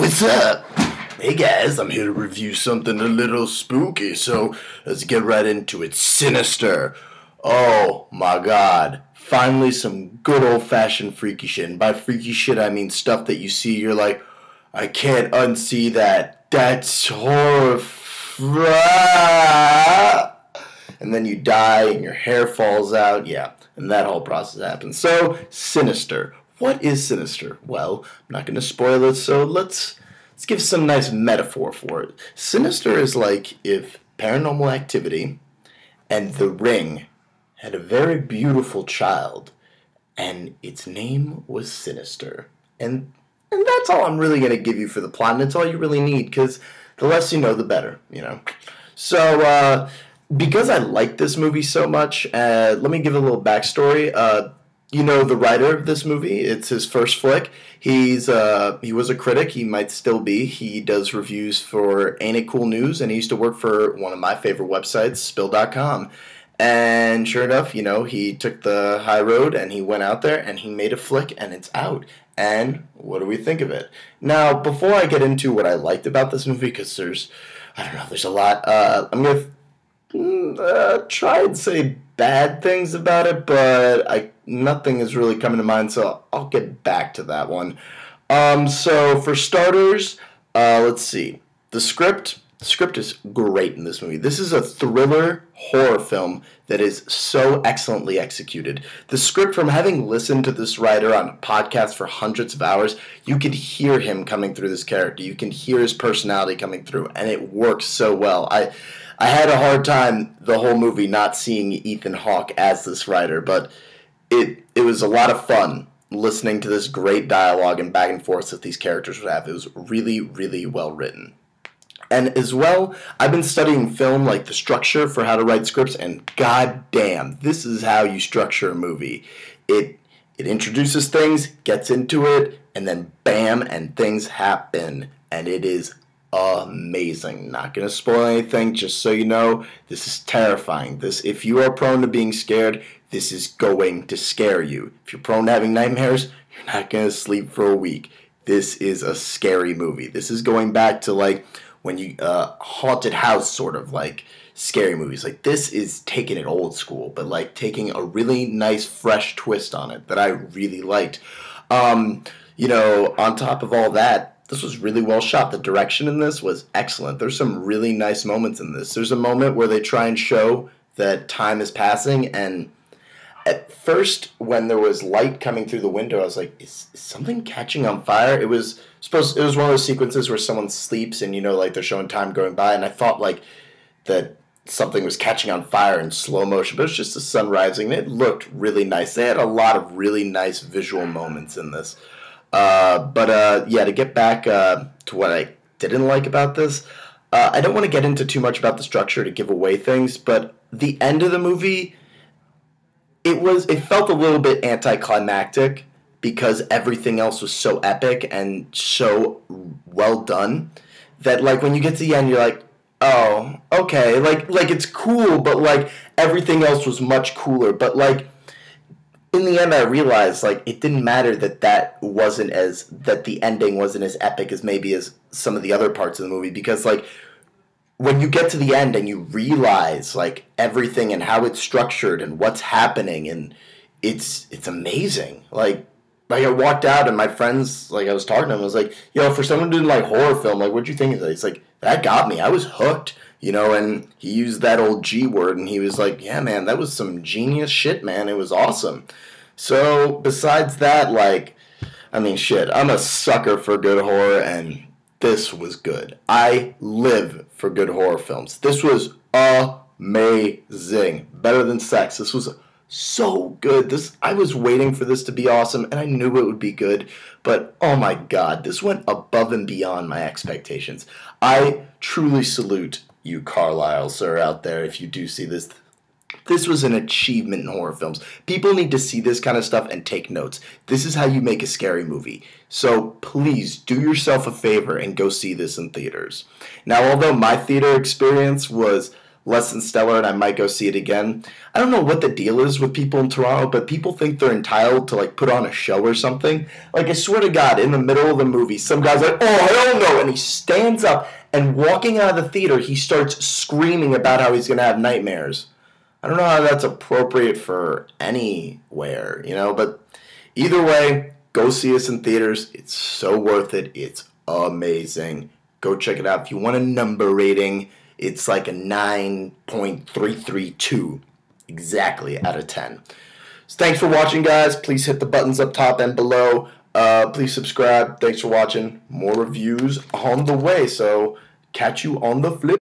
What's up? Hey guys, I'm here to review something a little spooky, so let's get right into it. Sinister. Oh my god. Finally some good old-fashioned freaky shit. And by freaky shit, I mean stuff that you see, you're like, I can't unsee that. That's horrifying. And then you die and your hair falls out. Yeah, and that whole process happens. So, Sinister. What is Sinister? Well, I'm not going to spoil it, so let's give some nice metaphor for it. Sinister is like if Paranormal Activity and The Ring had a very beautiful child, and its name was Sinister. And that's all I'm really going to give you for the plot, and it's all you really need, because the less you know, the better, you know. So, because I like this movie so much, let me give a little backstory. You know the writer of this movie. It's his first flick. He was a critic. He might still be. He does reviews for Ain't It Cool News, and he used to work for one of my favorite websites, Spill.com. And sure enough, you know, he took the high road, and he went out there, and he made a flick, and it's out. And what do we think of it? Now, before I get into what I liked about this movie, because there's a lot, I'm going to try and say bad things about it, but nothing is really coming to mind, so I'll get back to that one. So for starters, let's see. The script is great in this movie. This is a thriller horror film that is so excellently executed. The script, from having listened to this writer on a podcast for hundreds of hours, you can hear him coming through this character. You can hear his personality coming through, and it works so well. I had a hard time the whole movie not seeing Ethan Hawke as this writer, but it was a lot of fun listening to this great dialogue and back and forth that these characters would have. It was really, really well written. And as well, I've been studying film, like the structure for how to write scripts, and goddamn, this is how you structure a movie. It introduces things, gets into it, and then bam, and things happen, and it is amazing. Not going to spoil anything, just so you know, this is terrifying. If you are prone to being scared, this is going to scare you. If you're prone to having nightmares, you're not going to sleep for a week. This is a scary movie. This is going back to like when you haunted house sort of like scary movies. Like this is taking it old school, but like taking a really nice fresh twist on it that I really liked. You know, on top of all that, this was really well shot. The direction in this was excellent. There's some really nice moments in this. There's a moment where they try and show that time is passing, and at first, when there was light coming through the window, I was like, is something catching on fire? It was one of those sequences where someone sleeps and, you know, like they're showing time going by, and I thought like that something was catching on fire in slow motion, but it was just the sun rising, and it looked really nice. They had a lot of really nice visual moments in this. Yeah, to get back to what I didn't like about this, I don't want to get into too much about the structure to give away things, but the end of the movie, it felt a little bit anticlimactic because everything else was so epic and so well done that like when you get to the end, you're like, oh, okay, like it's cool, but like everything else was much cooler, but like in the end, I realized, like, it didn't matter that the ending wasn't as epic as maybe as some of the other parts of the movie, because, like, when you get to the end and you realize, like, everything and how it's structured and what's happening, and it's amazing. Like I walked out and my friends, like, I was talking to them, I was like, yo, for someone doing, like, horror film, like, what'd you think of that? It's like, that got me. I was hooked. You know, and he used that old G word, and he was like, yeah, man, that was some genius shit, man. It was awesome. So, besides that, like, I mean, shit, I'm a sucker for good horror, and this was good. I live for good horror films. This was amazing. Better than Sex. This was so good. I was waiting for this to be awesome, and I knew it would be good, but oh my god, this went above and beyond my expectations. I truly salute you Carlisle, sir, out there, if you do see this. This was an achievement in horror films. People need to see this kind of stuff and take notes. This is how you make a scary movie. So please do yourself a favor and go see this in theaters. Now, although my theater experience was less than stellar, and I might go see it again. I don't know what the deal is with people in Toronto, but people think they're entitled to like put on a show or something. Like I swear to God, in the middle of the movie, some guy's like, "Oh, hell no!" and he stands up and walking out of the theater, he starts screaming about how he's gonna have nightmares. I don't know how that's appropriate for anywhere, but either way, go see us in theaters. It's so worth it. It's amazing. Go check it out. If you want a number rating, it's like a 9.332 exactly out of 10. So thanks for watching, guys. Please hit the buttons up top and below. Please subscribe. Thanks for watching. More reviews on the way. So catch you on the flip.